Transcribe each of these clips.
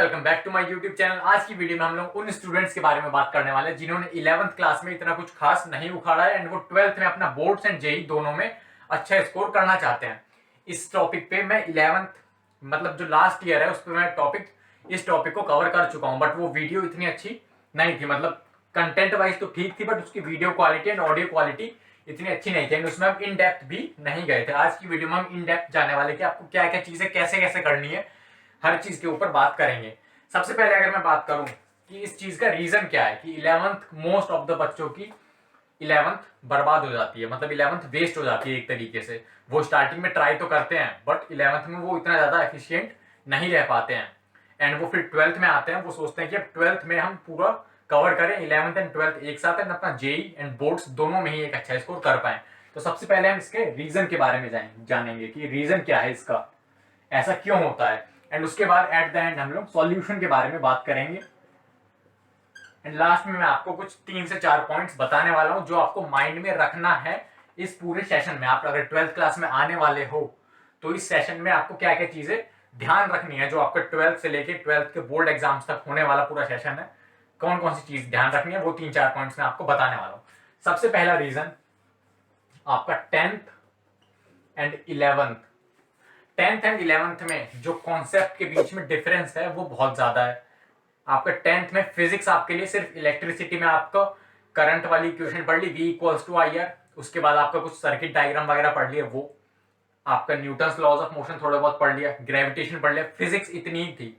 Welcome back to my YouTube channel. आज की video में हम लोग उन स्टूडेंट्स के बारे में बात करने वाले हैं जिन्होंने 11th क्लास में इतना कुछ खास नहीं उखाड़ा है एंड वो 12th में अपना बोर्ड्स एंड जेई दोनों में अच्छा स्कोर करना चाहते हैं। इस टॉपिक पे मैं 11th मतलब जो लास्ट ईयर है उस पर मैं इस टॉपिक को कवर कर चुका हूँ, बट वो वीडियो इतनी अच्छी नहीं थी। मतलब कंटेंट वाइज तो ठीक थी, बट उसकी video quality and audio quality इतनी अच्छी नहीं थी एंड उसमें हम इन डेप्थ भी नहीं गए थे। आज की वीडियो में हम इन डेप्थ जाने वाले कि आपको क्या क्या चीजें कैसे कैसे करनी है, हर चीज के ऊपर बात करेंगे। सबसे पहले अगर मैं बात करूं कि इस चीज का रीजन क्या है कि 11th मोस्ट ऑफ द बच्चों की 11th बर्बाद हो जाती है, मतलब 11th वेस्ट हो जाती है एक तरीके से। वो स्टार्टिंग में ट्राई तो करते हैं बट 11th में वो इतना ज्यादा एफिशिएंट नहीं रह पाते हैं एंड वो फिर 12th में आते हैं। वो सोचते हैं कि अब 12th में हम पूरा कवर करें 11th एंड 12th एक साथ एंड अपना जेई एंड बोर्ड्स दोनों में ही एक अच्छा स्कोर कर पाए। तो सबसे पहले हम इसके रीजन के बारे में जानेंगे कि रीजन क्या है इसका, ऐसा क्यों होता है, एंड उसके बाद एट द एंड हम लोग सॉल्यूशन के बारे में बात करेंगे एंड लास्ट में मैं आपको कुछ 3 से 4 पॉइंट्स बताने वाला हूं जो आपको माइंड में रखना है इस पूरे सेशन में। आप अगर 12th क्लास में आने वाले हो तो इस सेशन में आपको क्या क्या चीजें ध्यान रखनी है, जो आपके 12th से लेके 12th के बोर्ड एग्जाम्स तक होने वाला पूरा सेशन है, कौन कौन सी चीज ध्यान रखनी है वो 3-4 पॉइंट्स में आपको बताने वाला हूं। सबसे पहला रीजन आपका 10th एंड 11th में जो कॉन्सेप्ट के बीच में डिफरेंस है वो बहुत ज्यादा है। आपका 10th में फिजिक्स आपके लिए सिर्फ इलेक्ट्रिसिटी में आपको करंट वाली इक्वेशन पढ़ ली, V equals to I R. उसके बाद आपका कुछ सर्किट डायग्राम वगैरह पढ़ लिया, वो आपका न्यूटन्स लॉज ऑफ मोशन थोड़ा बहुत पढ़ लिया, ग्रेविटेशन पढ़ लिया, फिजिक्स इतनी ही थी।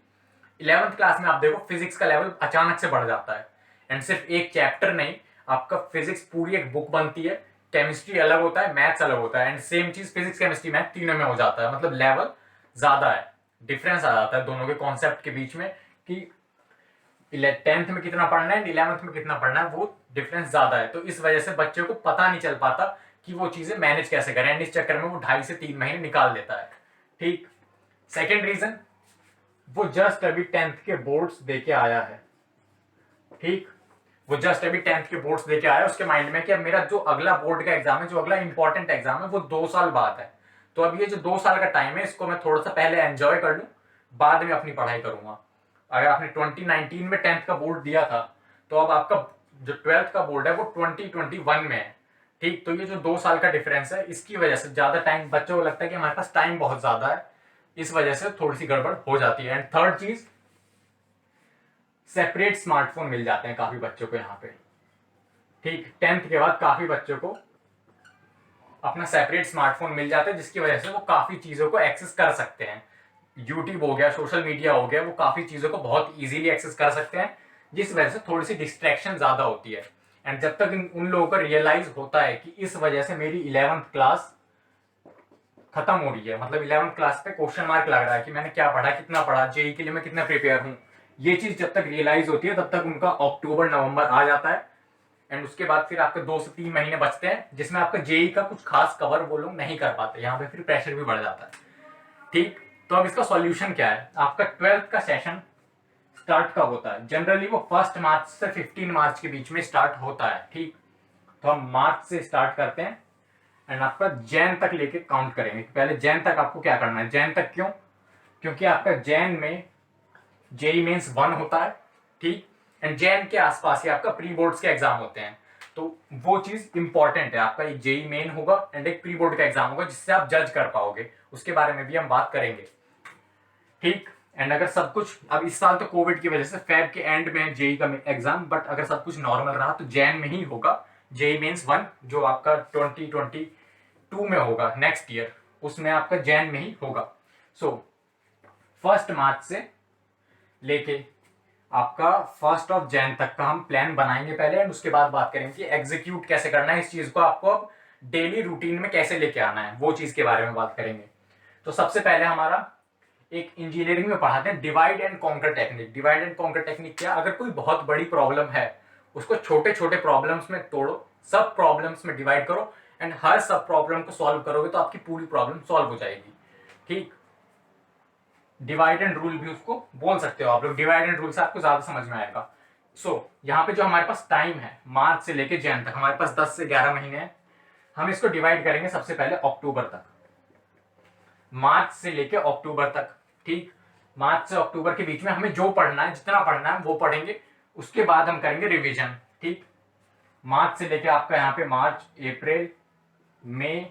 11th क्लास में आप देखो फिजिक्स का लेवल अचानक से बढ़ जाता है एंड सिर्फ एक चैप्टर नहीं, आपका फिजिक्स पूरी एक बुक बनती है। केमिस्ट्री अलग होता है, मैथ्स अलग होता है एंड सेम चीज फिजिक्स केमिस्ट्री मैथ तीनों में हो जाता है। मतलब लेवल ज्यादा है, डिफरेंस आ जाता है दोनों के कॉन्सेप्ट के बीच में कि 10th में कितना पढ़ना है 11th में कितना पढ़ना है, वो डिफरेंस ज्यादा है। तो इस वजह से बच्चे को पता नहीं चल पाता कि वो चीजें मैनेज कैसे करें एंड इस चक्कर में वो 2.5 से 3 महीने निकाल देता है। ठीक। सेकेंड रीजन, वो जस्ट अभी 10th के बोर्ड्स देके आया है। ठीक, वो जस्ट अभी 10th के बोर्ड्स देके आया, उसके माइंड में कि अब मेरा जो अगला बोर्ड का एग्जाम है, जो अगला इंपॉर्टेंट एग्जाम है वो 2 साल बाद है। तो अब ये जो 2 साल का टाइम है इसको मैं थोड़ा सा पहले एंजॉय कर लूं, बाद में अपनी पढ़ाई करूंगा। अगर आपने 2019 में 10th का बोर्ड दिया था तो अब आपका जो 12th का बोर्ड है वो 2021 में है। ठीक, तो ये जो 2 साल का डिफरेंस है इसकी वजह से ज्यादा टाइम बच्चों को लगता है कि हमारे पास टाइम बहुत ज्यादा है, इस वजह से थोड़ी सी गड़बड़ हो जाती है। एंड थर्ड चीज, सेपरेट स्मार्टफोन मिल जाते हैं काफी बच्चों को यहाँ पे। ठीक, 10th के बाद काफी बच्चों को अपना सेपरेट स्मार्टफोन मिल जाता है जिसकी वजह से वो काफी चीजों को एक्सेस कर सकते हैं। यूट्यूब हो गया, सोशल मीडिया हो गया, वो काफी चीजों को बहुत इजीली एक्सेस कर सकते हैं, जिस वजह से थोड़ी सी डिस्ट्रैक्शन ज्यादा होती है। एंड जब तक उन लोगों को रियलाइज होता है कि इस वजह से मेरी 11th क्लास खत्म हो रही है, मतलब 11th क्लास पे क्वेश्चन मार्क लग रहा है कि मैंने क्या पढ़ा, कितना पढ़ा, जेई के लिए मैं कितना प्रिपेयर हूँ, ये चीज जब तक रियलाइज होती है तब तक उनका अक्टूबर नवंबर आ जाता है एंड उसके बाद फिर आपके 2 से 3 महीने बचते हैं जिसमें आपका जेई का कुछ खास कवर वो लोग नहीं कर पाते। यहाँ पे फिर प्रेशर भी बढ़ जाता है। ठीक, तो अब इसका सॉल्यूशन क्या है। आपका 12th का सेशन स्टार्ट कब होता है? जनरली वो 1 मार्च से 15 मार्च के बीच में स्टार्ट होता है। ठीक, तो हम मार्च से स्टार्ट करते हैं एंड आपका जैन तक लेके काउंट करेंगे। पहले जैन तक आपको क्या करना है, जैन तक क्यों, क्योंकि आपका जैन में जेई मेंस 1 होता है। ठीक, एंड जैन के आसपास ही आपका प्री बोर्ड्स के एग्जाम होते हैं, तो वो चीज इंपॉर्टेंट है। आपका एक जेई मेन होगा एंड एक प्री बोर्ड का एग्जाम होगा जिससे आप जज कर पाओगे, उसके बारे में भी हम बात करेंगे। ठीक, एंड अगर सब कुछ, अब इस साल तो कोविड की वजह से फेब के एंड में जेई का एग्जाम, बट अगर सब कुछ नॉर्मल रहा तो जैन में ही होगा जेई मेंस 1, जो आपका 2022 में होगा नेक्स्ट ईयर, उसमें आपका जैन में ही होगा। सो 1 मार्च से लेके आपका 1 जैन तक का हम प्लान बनाएंगे पहले एंड उसके बाद बात करेंगे कि एग्जीक्यूट कैसे करना है इस चीज को, आपको अब डेली रूटीन में कैसे लेके आना है, वो चीज के बारे में बात करेंगे। तो सबसे पहले हमारा एक इंजीनियरिंग में पढ़ाते हैं divide and conquer technique. Divide and conquer technique क्या, अगर कोई बहुत बड़ी प्रॉब्लम है उसको छोटे छोटे प्रॉब्लम्स में तोड़ो, सब प्रॉब्लम्स में डिवाइड करो एंड हर सब प्रॉब्लम को सॉल्व करोगे तो आपकी पूरी प्रॉब्लम सॉल्व हो जाएगी। ठीक, डिवाइड एंड रूल भी उसको बोल सकते हो आप लोग, डिवाइड एंड रूल से आपको ज्यादा समझ में आएगा। यहाँ पे जो हमारे पास टाइम है मार्च से लेके जैन तक, हमारे पास 10 से 11 महीने हैं। हम इसको डिवाइड करेंगे सबसे पहले अक्टूबर तक, मार्च से लेके अक्टूबर तक। ठीक, मार्च से अक्टूबर के बीच में हमें जो पढ़ना है, जितना पढ़ना है वो पढ़ेंगे, उसके बाद हम करेंगे रिवीजन। ठीक, मार्च से लेके आपका यहाँ पे मार्च, अप्रैल, मई,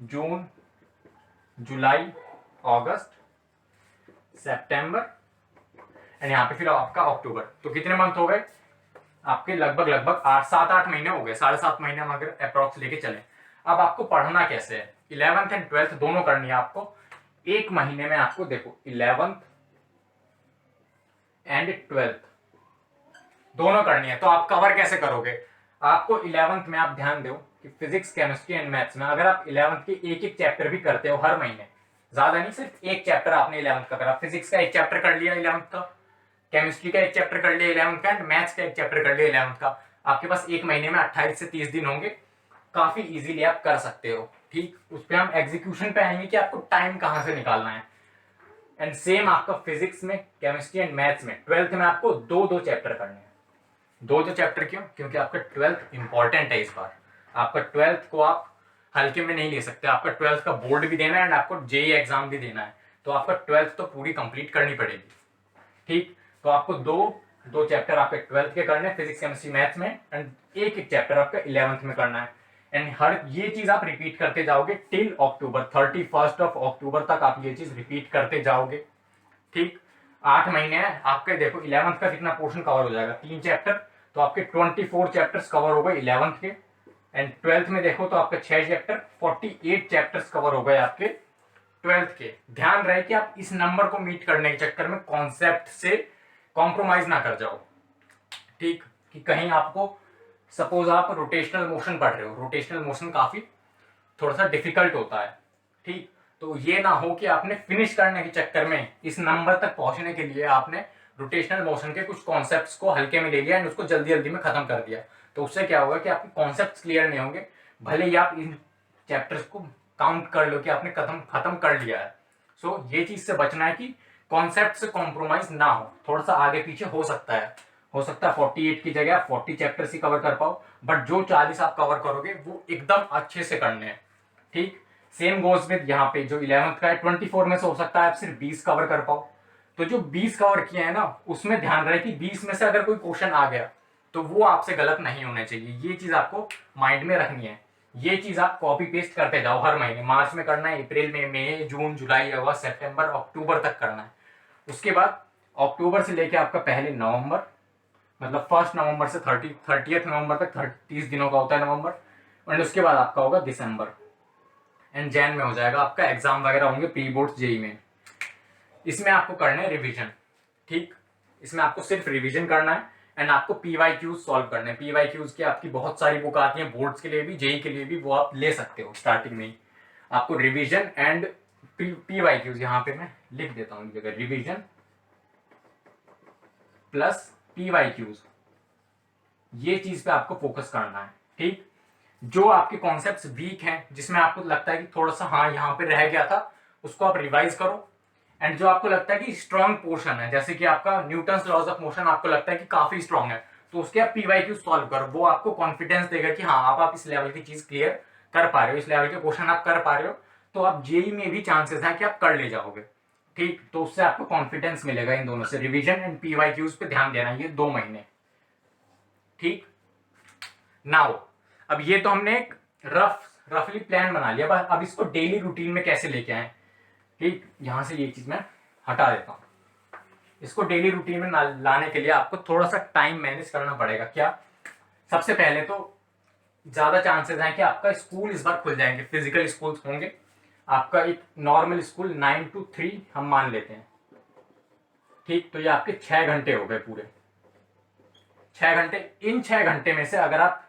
जून, जुलाई, अगस्त, सितंबर एंड यहाँ पे फिर आपका अक्टूबर। तो कितने मंथ हो गए आपके? लगभग 7-8 महीने हो गए, 7.5 महीने हम अगर अप्रॉक्स लेके चले। अब आपको पढ़ना कैसे है? 11th एंड 12th दोनों करनी है आपको। एक महीने में आपको देखो 11th एंड 12th दोनों करनी है। तो आप कवर कैसे करोगे? आपको 11th में आप ध्यान दो कि फिजिक्स, केमिस्ट्री एंड मैथ्स में अगर आप 11th के एक एक चैप्टर भी करते हो हर महीने, ज्यादा नहीं, सिर्फ एक चैप्टर आपने 11th का करा, फिजिक्स का एक चैप्टर कर लिया 11th का, केमिस्ट्री का एक चैप्टर कर लिया 11th का, एंड मैथ्स का एक चैप्टर कर लिया 11th का, आपके पास एक महीने में 28 से 30 दिन होंगे, काफी इजीली आप कर सकते हो। ठीक, उस पर हम एग्जीक्यूशन पे आएंगे कि आपको टाइम कहां से निकालना है। एंड सेम आपका फिजिक्स में, केमिस्ट्री एंड मैथ्स में 12th में आपको दो चैप्टर करने हैं। दो चैप्टर क्यों? क्योंकि आपका 12th इंपॉर्टेंट है इस बार। आपका 12th को आप हल्के में नहीं ले सकते, आपका 12th का बोर्ड भी देना है एंड आपको जेई एग्जाम भी देना है, तो आपका 12th तो पूरी कंप्लीट करनी पड़ेगी। ठीक, तो आपको दो चैप्टर आपके 12th के करने हैं, फिजिक्स, केमिस्ट्री, मैथ्स में, एंड एक चैप्टर आपका 11th में करना है। एंड हर ये चीज आप रिपीट करते जाओगे टिल अक्टूबर, 31 अक्टूबर तक आप ये चीज रिपीट करते जाओगे। ठीक, 8 महीने हैं आपके। देखो 11th का कितना पोर्शन कवर हो जाएगा? 3 चैप्टर, तो आपके 24 चैप्टर्स कवर हो गए 11th के। एंड 12th में देखो तो आपके 6 चैप्टर, 48 चैप्टर्स कवर हो गए आपके 12th के। ध्यान रहे कि आप इस नंबर को मीट करने के चक्कर में कॉन्सेप्ट से कॉम्प्रोमाइज ना कर जाओ। ठीक, कि कहीं आपको, सपोज आप रोटेशनल मोशन पढ़ रहे हो, रोटेशनल मोशन काफी थोड़ा सा डिफिकल्ट होता है। ठीक, तो ये ना हो कि आपने फिनिश करने के चक्कर में इस नंबर तक पहुंचने के लिए आपने रोटेशनल मोशन के कुछ कॉन्सेप्ट्स को हल्के में ले लिया एंड उसको जल्दी जल्दी में खत्म कर दिया। तो उससे क्या होगा कि आपके कॉन्सेप्ट्स क्लियर नहीं होंगे, भले ही आप इन चैप्टर्स को काउंट कर लो कि आपने खत्म कर लिया है। सो ये चीज से बचना है कि कॉन्सेप्ट से कॉम्प्रोमाइज ना हो, थोड़ा सा आगे पीछे हो सकता है 48 की जगह आप 40 चैप्टर्स ही कवर कर पाओ, बट जो 40 आप कवर करोगे वो एकदम अच्छे से करने हैं। ठीक, सेम गोज विद यहाँ पे जो 11th का है, 24 में से हो सकता है आप सिर्फ 20 कवर कर पाओ। तो जो 20 कवर किए हैं ना, उसमें ध्यान रहे कि 20 में से अगर कोई क्वेश्चन आ गया तो वो आपसे गलत नहीं होने चाहिए। ये चीज आपको माइंड में रखनी है। ये चीज आप कॉपी पेस्ट करते जाओ हर महीने। मार्च में करना है, अप्रैल में, मई, जून, जुलाई, अगस्त, सितंबर, अक्टूबर तक करना है। उसके बाद अक्टूबर से लेके आपका पहले नवंबर, मतलब 1 नवंबर से 30 नवंबर तक 30 दिनों का होता है नवंबर, एंड उसके बाद आपका होगा दिसंबर, एंड जैन में हो जाएगा आपका एग्जाम वगैरह होंगे, प्री बोर्ड्स, जेई में। इसमें आपको करना है रिवीजन। ठीक, इसमें आपको सिर्फ रिवीजन करना है एंड आपको पीवाईक्यूज सॉल्व करने हैं। पीवाईक्यूज की आपकी बहुत सारी बुक आती हैं, बोर्ड्स के लिए भी, जेई के लिए भी, वो आप ले सकते हो स्टार्टिंग में ही। आपको रिवीजन एंड पीवाईक्यूज यहाँ पे मैं लिख देता हूँ जगह, रिवीजन प्लस पीवाईक्यूज, ये चीज पे आपको फोकस करना है। ठीक, जो आपके कॉन्सेप्ट्स वीक हैं, जिसमें आपको लगता है कि थोड़ा सा हाँ यहाँ पे रह गया था, उसको आप रिवाइज करो। एंड जो आपको लगता है कि स्ट्रॉन्ग पोर्शन है, जैसे कि आपका न्यूटन्स लॉज ऑफ मोशन आपको लगता है कि काफी स्ट्रॉन्ग है, तो उसके आप पीवाईक्यू सॉल्व करो। वो आपको कॉन्फिडेंस देगा कि हाँ आप इस लेवल की चीज क्लियर कर पा रहे हो, इस लेवल के क्वेश्चन आप कर पा रहे हो, तो आप जेई में भी चांसेस हैं कि आप कर ले जाओगे। ठीक, तो उससे आपको कॉन्फिडेंस मिलेगा इन दोनों से। रिवीजन एंड पीवाईक्यूज पे ध्यान देना, ये 2 महीने। ठीक, नाउ अब ये तो हमने एक रफली प्लान बना लिया, बस अब इसको डेली रूटीन में कैसे लेके आए। ठीक, यहां से ये चीज मैं हटा देता हूं। इसको डेली रूटीन में लाने के लिए आपको थोड़ा सा टाइम मैनेज करना पड़ेगा। क्या? सबसे पहले तो ज्यादा चांसेस हैं कि आपका स्कूल इस बार खुल जाएंगे, फिजिकल स्कूल होंगे। आपका एक नॉर्मल स्कूल 9 to 3 हम मान लेते हैं। ठीक, तो ये आपके 6 घंटे हो गए पूरे, 6 घंटे। इन 6 घंटे में से अगर आप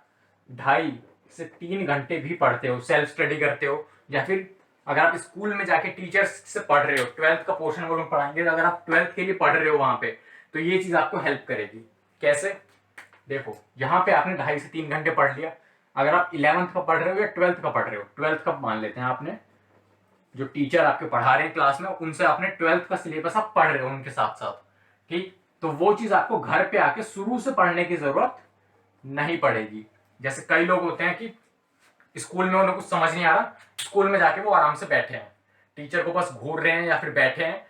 2.5 से 3 घंटे भी पढ़ते हो, सेल्फ स्टडी करते हो, या फिर अगर आप स्कूल में जाके टीचर्स से पढ़ रहे हो, 12th का पोर्शन वो लोग पढ़ाएंगे, अगर आप 12th के लिए पढ़ रहे हो वहां पे, तो ये चीज आपको हेल्प करेगी। कैसे? देखो यहाँ पे आपने 2.5 से 3 घंटे पढ़ लिया। अगर आप 11th का पढ़ रहे हो या 12th का पढ़ रहे हो, 12th का मान लेते हैं, आपने जो टीचर आपके पढ़ा रहे हैं क्लास में, उनसे आपने 12th का सिलेबस आप पढ़ रहे हो उनके साथ साथ। ठीक, तो वो चीज आपको घर पे आके शुरू से पढ़ने की जरूरत नहीं पड़ेगी। जैसे कई लोग होते हैं कि स्कूल में उन्हें कुछ समझ नहीं आ रहा, स्कूल में जाके वो आराम से बैठे हैं, टीचर को बस घूर रहे हैं या फिर बैठे हैं,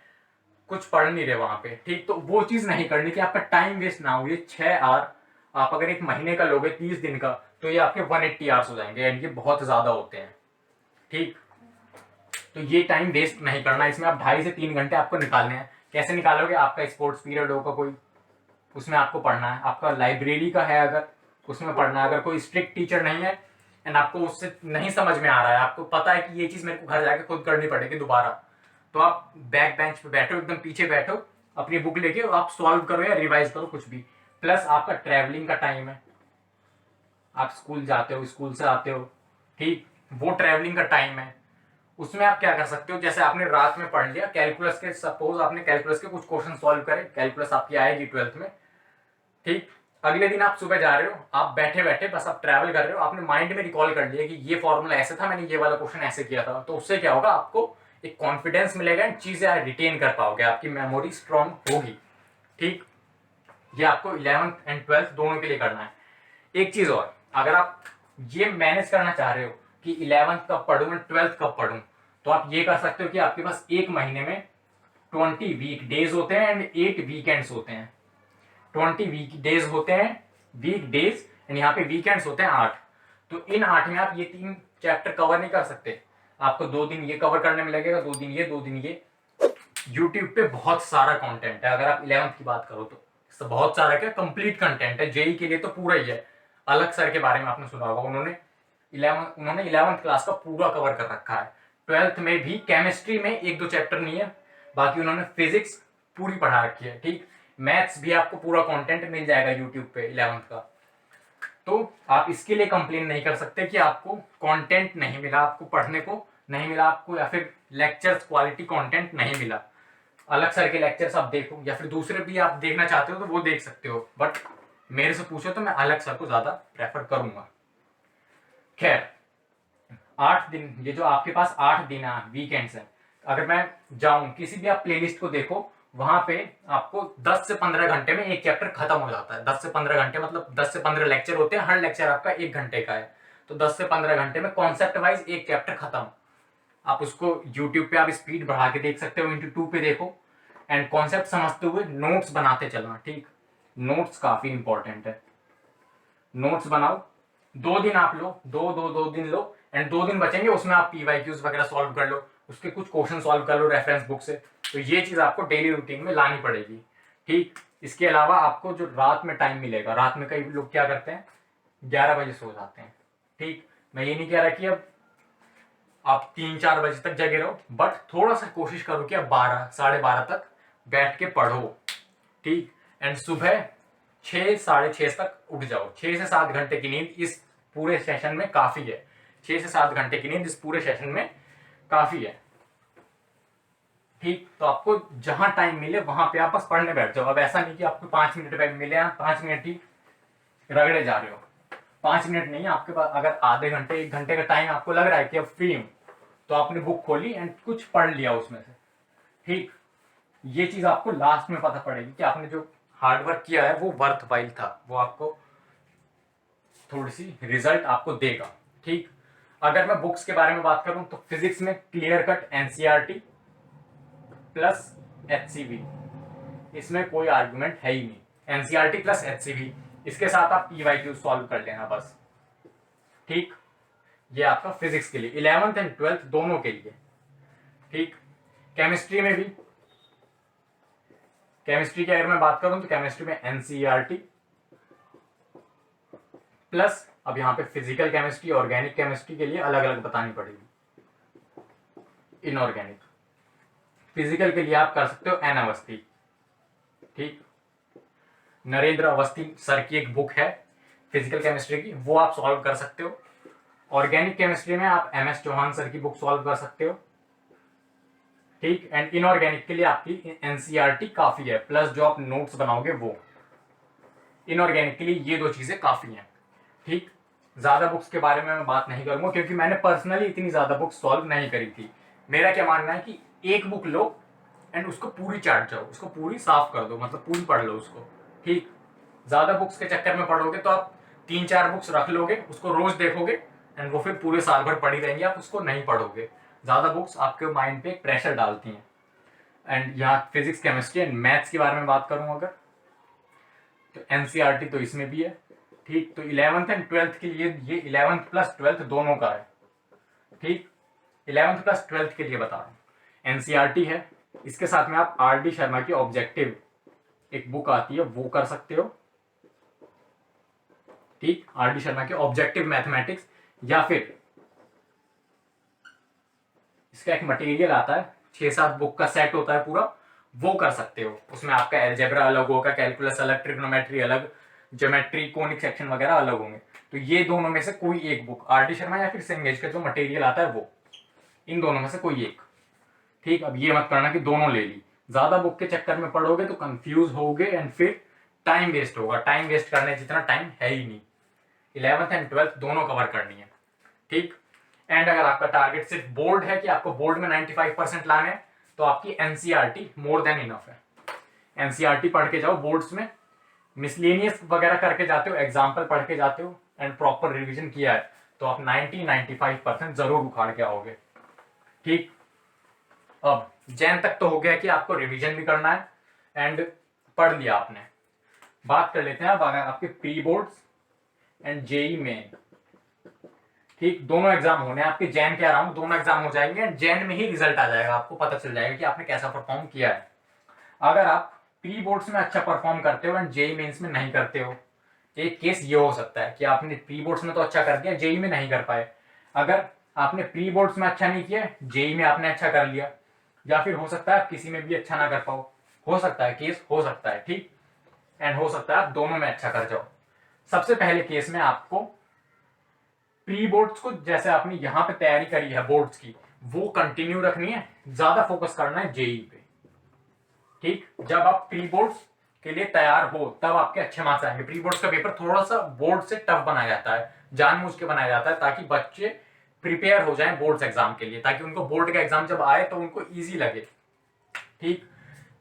कुछ पढ़ नहीं रहे वहां पे, ठीक। तो वो चीज नहीं करनी कि आपका टाइम वेस्ट ना हो। ये 6 आवर आप अगर एक महीने का लोगे 30 दिन का, तो ये आपके 180 आवर्स हो जाएंगे, एंड ये बहुत ज्यादा होते हैं, ठीक। तो ये टाइम वेस्ट नहीं करना, इसमें आप 2.5 से 3 घंटे आपको निकालने हैं। कैसे निकालोगे? आपका स्पोर्ट्स पीरियड होगा कोई, उसमें आपको पढ़ना है। आपका लाइब्रेरी का है अगर, उसमें पढ़ना है। अगर कोई स्ट्रिक्ट टीचर नहीं है एंड आपको उससे नहीं समझ में आ रहा है, आपको पता है कि ये चीज मेरे को घर जाके खुद करनी पड़ेगी दोबारा, तो आप बैक बेंच पे बैठो, एकदम पीछे बैठो, अपनी बुक लेके आप सॉल्व करो या रिवाइज करो, कुछ भी। प्लस आपका ट्रैवलिंग का टाइम है, आप स्कूल जाते हो, स्कूल से आते हो, ठीक। वो ट्रैवलिंग का टाइम है, उसमें आप क्या कर सकते हो? जैसे आपने रात में पढ़ लिया कैलकुलस के, सपोज आपने कैलकुलस के कुछ क्वेश्चन सॉल्व करे, कैलकुलस आपकी आएगी 12th में, ठीक। अगले दिन आप सुबह जा रहे हो, आप बैठे बैठे बस आप ट्रैवल कर रहे हो, आपने माइंड में रिकॉल कर लिया कि ये फॉर्मूला ऐसे था, मैंने ये वाला क्वेश्चन ऐसे किया था, तो उससे क्या होगा? आपको एक कॉन्फिडेंस मिलेगा एंड चीजें आप रिटेन कर पाओगे, आपकी मेमोरी स्ट्रांग होगी, ठीक। ये आपको 11th एंड 12th दोनों के लिए करना है। एक चीज और, अगर आप ये मैनेज करना चाह रहे हो कि 11th कब पढ़ूं एंड 12th कब पढ़ूं, तो आप ये कर सकते हो कि आपके पास एक महीने में 20 वीक डेज होते हैं एंड 8 वीकेंड्स होते हैं। 20 वीक डेज होते हैं, वीक डेज, एंड यहाँ पे वीकेंड्स होते हैं 8। तो इन 8 में आप ये 3 चैप्टर कवर नहीं कर सकते, आपको 2 दिन ये कवर करने में लगेगा, 2 दिन ये, 2 दिन ये। यूट्यूब पे बहुत सारा कंटेंट है, अगर आप 11th की बात करो तो बहुत सारा क्या कंप्लीट कंटेंट है। जेई के लिए तो पूरा ही है। अलग सर के बारे में आपने सुना होगा, उन्होंने 11th क्लास का पूरा कवर कर रखा है। 12th में भी केमिस्ट्री में 1-2 चैप्टर नहीं है, बाकी उन्होंने फिजिक्स पूरी पढ़ा रखी है, ठीक। मैथ्स भी आपको पूरा कंटेंट मिल जाएगा यूट्यूब पे 11th का। तो आप इसके लिए कंप्लेन नहीं कर सकते कि आपको कंटेंट नहीं मिला, आपको पढ़ने को नहीं मिला आपको, या फिर लेक्चर्स क्वालिटी कंटेंट नहीं मिला। अलग सर के लेक्चर्स आप देखो, या फिर दूसरे भी आप देखना चाहते हो तो वो देख सकते हो, बट मेरे से पूछो तो मैं अलग सर को ज्यादा प्रेफर करूंगा। खैर, 8 दिन, ये जो आपके पास 8 दिन है वीकेंड्स है, अगर मैं जाऊं किसी भी आप प्लेलिस्ट को देखो, वहां पे आपको 10 से 15 घंटे में एक चैप्टर खत्म हो जाता है। 10 से 15 घंटे मतलब 10 से 15 लेक्चर होते हैं, हर लेक्चर आपका 1 घंटे का है, तो 10 से 15 घंटे में कॉन्सेप्ट वाइज एक चैप्टर खत्म। आप उसको यूट्यूब पे आप स्पीड बढ़ा के देख सकते हो, इंटू 2 पे देखो, एंड कॉन्सेप्ट समझते हुए नोट्स बनाते चलना, ठीक। नोट्स काफी इंपॉर्टेंट है, नोट्स बनाओ। 2 दिन आप लो, 2 दिन लो, एंड 2 दिन बचेंगे, उसमें आप पीवाईक्यूज वगैरह सॉल्व कर लो, उसके कुछ क्वेश्चन सॉल्व कर लो रेफरेंस बुक से। तो ये चीज आपको डेली रूटीन में लानी पड़ेगी, ठीक। इसके अलावा आपको जो रात में टाइम मिलेगा, रात में कई लोग क्या करते हैं 11 बजे सो जाते हैं, ठीक। मैं ये नहीं कह रहा कि अब आप 3-4 बजे तक जगे रहो, बट थोड़ा सा कोशिश करो कि आप 12 साढ़े 12 तक बैठ के पढ़ो, ठीक। एंड सुबह 6 साढ़े 6 तक उठ जाओ। 6 से 7 घंटे की नींद इस पूरे सेशन में काफी है। 6 से 7 घंटे की नींद इस पूरे सेशन में काफी है, ठीक। तो आपको जहां टाइम मिले वहां पे आप बस पढ़ने बैठ जाओ। अब ऐसा नहीं कि आपको 5 मिनट टाइम मिले, 5 मिनट ही रगड़े जा रहे हो। 5 मिनट नहीं, आपके पास अगर आधे घंटे 1 घंटे का टाइम आपको लग रहा है कि अब फ्री हूं, तो आपने बुक खोली एंड कुछ पढ़ लिया उसमें से, ठीक। ये चीज आपको लास्ट में पता पड़ेगी कि आपने जो हार्डवर्क किया है वो वर्थ वाइल था, वो आपको थोड़ी सी रिजल्ट आपको देगा, ठीक। अगर मैं बुक्स के बारे में बात करूं तो फिजिक्स में clear cut NCERT plus HCV, इसमें कोई आर्गुमेंट है ही नहीं। एनसीईआरटी प्लस एचसीवी, इसके साथ आप पीवाईक्यू सॉल्व कर लेना बस, ठीक। ये आपका फिजिक्स के लिए 11th एंड 12th दोनों के लिए, ठीक। केमिस्ट्री में भी, केमिस्ट्री की अगर मैं बात करूं तो केमिस्ट्री में एनसीईआरटी प्लस, अब यहां पे फिजिकल केमिस्ट्री ऑर्गेनिक केमिस्ट्री के लिए अलग अलग बतानी पड़ेगी। इनऑर्गेनिक, फिजिकल के लिए आप कर सकते हो एन अवस्थी, ठीक। नरेंद्र अवस्थी सर की एक बुक है फिजिकल केमिस्ट्री की, वो आप सॉल्व कर सकते हो। ऑर्गेनिक केमिस्ट्री में आप एमएस चौहान सर की बुक सॉल्व कर सकते हो, ठीक। एंड इनऑर्गेनिक के लिए आपकी एनसीईआरटी काफी है, प्लस जो आप नोट्स बनाओगे वो। इनऑर्गेनिक के लिए ये 2 चीजें काफी हैं, ठीक। ज्यादा बुक्स के बारे में मैं बात नहीं करूंगा क्योंकि मैंने पर्सनली इतनी ज्यादा बुक्स सॉल्व नहीं करी थी। मेरा क्या मानना है कि एक बुक लो एंड उसको पूरी चाट जाओ, उसको पूरी साफ कर दो, मतलब पूरी पढ़ लो उसको, ठीक। ज्यादा बुक्स के चक्कर में पढ़ोगे तो आप 3-4 बुक्स रख लोगे, उसको रोज देखोगे एंड वो फिर पूरे साल भर पढ़ी रहेंगी, आप उसको नहीं पढ़ोगे। ज्यादा बुक्स आपके माइंड पे प्रेशर डालती हैं। एंड यहाँ फिजिक्स केमिस्ट्री एंड मैथ्स के बारे में बात करूँ अगर, तो एनसीईआरटी तो इसमें भी है। ठीक, तो 11th एंड 12th के लिए ये 11th प्लस 12th दोनों का है। ठीक, 11th प्लस 12th के लिए बता रहा हूँ, एनसीईआरटी है। इसके साथ में आप आर डी शर्मा की ऑब्जेक्टिव एक बुक आती है वो कर सकते हो। ठीक, आर डी शर्मा के ऑब्जेक्टिव मैथमेटिक्स, या फिर इसका एक मटेरियल आता है, 6-7 बुक का सेट होता है पूरा, वो कर सकते हो। उसमें आपका एलजेब्रा अलग होगा, कैलकुलस अलग, ट्रिग्नोमेट्री अलग, ज्योमेट्री, कोनिक सेक्शन वगैरह अलग होंगे। तो ये दोनों में से कोई एक बुक, आर डी शर्मा या फिर सेंगेज का जो मटेरियल आता है वो, इन दोनों में से कोई एक। ठीक, अब ये मत करना कि दोनों ले ली, ज्यादा बुक के चक्कर में पढ़ोगे तो कंफ्यूज होगे एंड फिर टाइम वेस्ट होगा। टाइम वेस्ट करने जितना टाइम है ही नहीं। 11th एंड 12th दोनों कवर करनी है। ठीक, एंड अगर आपका टारगेट सिर्फ बोर्ड है कि आपको बोर्ड में 95% लाने हैं, तो आपकी एनसीईआरटी मोर देन इनफ है। एनसीईआरटी पढ़ के जाओ, बोर्ड्स में मिसलेनियस वगैरह करके जाते हो, एग्जाम्पल पढ़ के जाते हो एंड प्रॉपर रिविजन किया है, तो आप 90-95% जरूर उखाड़ के आओगे। ठीक, अब जैन तक तो हो गया कि आपको रिवीजन भी करना है एंड पढ़ लिया आपने। बात कर लेते हैं अब आपके pre boards and JEE Main. ठीक, दोनों एग्जाम होने हैं आपके, जैन के अराउंड दोनों एग्जाम हो जाएंगे एंड जैन में ही रिजल्ट आ जाएगा, आपको पता चल जाएगा कि आपने कैसा परफॉर्म किया है। अगर आप प्री बोर्ड्स में अच्छा परफॉर्म करते हो एंड जेई मेंस में नहीं करते हो, एक केस ये हो सकता है कि आपने प्री बोर्ड्स में तो अच्छा कर दिया, जेई में नहीं कर पाए। अगर आपने प्री बोर्ड्स में अच्छा नहीं किया, जेई में आपने अच्छा कर लिया, या फिर हो सकता है आप किसी में भी अच्छा ना कर पाओ, हो सकता है, केस हो सकता है। ठीक, एंड हो सकता है आप दोनों में अच्छा कर जाओ। सबसे पहले केस में आपको प्री बोर्ड्स को, जैसे आपने यहां पे तैयारी करी है बोर्ड्स की, वो कंटिन्यू रखनी है, ज्यादा फोकस करना है जेई पे। ठीक, जब आप प्री बोर्ड्स के लिए तैयार हो तब आपके अच्छे मार्क्स आएंगे। प्री बोर्ड्स का पेपर थोड़ा सा बोर्ड से टफ बनाया जाता है, जानबूझ के बनाया जाता है, ताकि बच्चे प्रिपेयर हो जाएं बोर्ड्स एग्जाम के लिए, ताकि उनको बोर्ड का एग्जाम जब आए तो उनको इजी लगे। ठीक,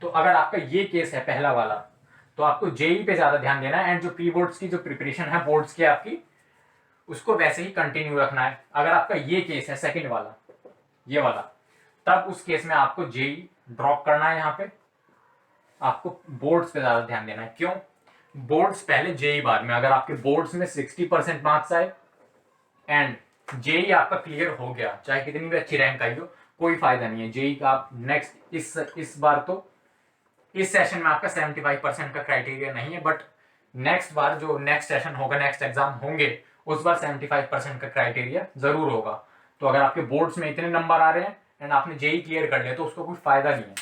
तो अगर आपका ये केस है पहला वाला, तो आपको जेई पे ज्यादा ध्यान देना है एंड जो प्री बोर्ड्स की जो प्रिपरेशन है बोर्ड्स की आपकी, उसको वैसे ही कंटिन्यू रखना है। अगर आपका ये केस है सेकंड वाला, ये वाला, तब उस केस में आपको जेई ड्रॉप करना है। यहाँ पे आपको बोर्ड्स पे ज्यादा ध्यान देना है। क्यों? बोर्ड्स पहले, जेई बाद में। अगर आपके बोर्ड्स में 60% मार्क्स आए एंड जेई आपका क्लियर हो गया, चाहे कितनी भी अच्छी रैंक आई हो, कोई फायदा नहीं है। जेई का आप नेक्स्ट इस बार तो इस सेशन में आपका 75% का क्राइटेरिया नहीं है, बट नेक्स्ट बार जो नेक्स्ट सेशन होगा, नेक्स्ट एग्जाम होंगे, उस बार 75% का क्राइटेरिया जरूर होगा। तो अगर आपके बोर्ड्स में इतने नंबर आ रहे हैं एंड आपने जेई क्लियर कर लिया, तो उसका कोई फायदा नहीं है,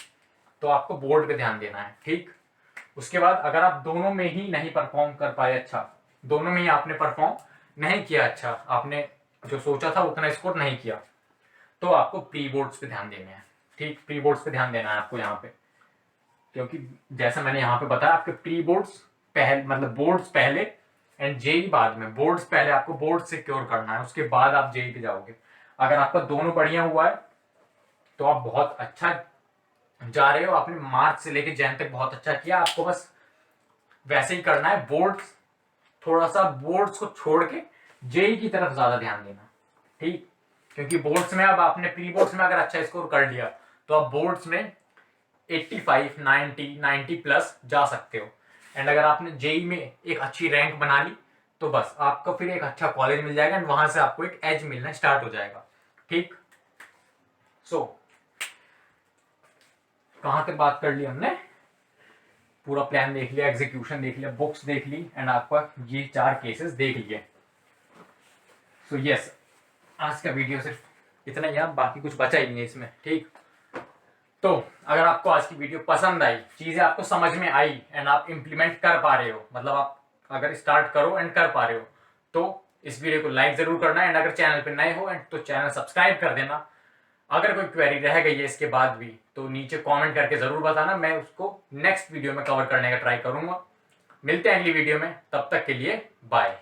तो आपको बोर्ड पे ध्यान देना है। ठीक, उसके बाद अगर आप दोनों में ही नहीं परफॉर्म कर पाए अच्छा, दोनों में ही आपने परफॉर्म नहीं किया अच्छा, आपने जो सोचा था उतना स्कोर नहीं किया, तो आपको प्री बोर्ड्स पे ध्यान देने हैं। ठीक, प्री बोर्ड्स पे ध्यान देना है आपको यहाँ पे, क्योंकि जैसा मैंने यहाँ पे बताया, आपके प्री बोर्ड्स पहले, मतलब बोर्ड्स पहले एंड जेई बाद में। बोर्ड्स पहले आपको बोर्ड सिक्योर करना है, उसके बाद आप जेई पे जाओगे। अगर आपका दोनों बढ़िया हुआ है तो आप बहुत अच्छा जा रहे हो, आपने मार्च से लेके जैन तक बहुत अच्छा किया, आपको बस वैसे ही करना है। बोर्ड्स, थोड़ा सा बोर्ड्स को छोड़ के जेई की तरफ ज्यादा ध्यान देना। ठीक, क्योंकि बोर्ड्स में अब आपने प्री बोर्ड्स में अगर अच्छा स्कोर कर लिया, तो आप बोर्ड्स में 85, 90 प्लस जा सकते हो। एंड अगर आपने जेई में एक अच्छी रैंक बना ली, तो बस आपको फिर एक अच्छा कॉलेज मिल जाएगा एंड वहां से आपको एक एज मिलना स्टार्ट हो जाएगा। ठीक, सो कहां तक बात कर ली हमने? पूरा प्लान देख लिया, एग्जीक्यूशन देख लिया, बुक्स देख ली एंड आपका ये 4 केसेस देख लिए। सो यस, आज का वीडियो सिर्फ इतना ही है, बाकी कुछ बचा ही नहीं है इसमें। ठीक, तो अगर आपको आज की वीडियो पसंद आई, चीजें आपको समझ में आई एंड आप इंप्लीमेंट कर पा रहे हो, मतलब आप अगर स्टार्ट करो एंड कर पा रहे हो, तो इस वीडियो को लाइक जरूर करना एंड अगर चैनल पे नए हो एंड तो चैनल सब्सक्राइब कर देना। अगर कोई क्वेरी रह गई है इसके बाद भी, तो नीचे कमेंट करके जरूर बताना, मैं उसको नेक्स्ट वीडियो में कवर करने का ट्राई करूंगा। मिलते हैं अगली वीडियो में, तब तक के लिए बाय।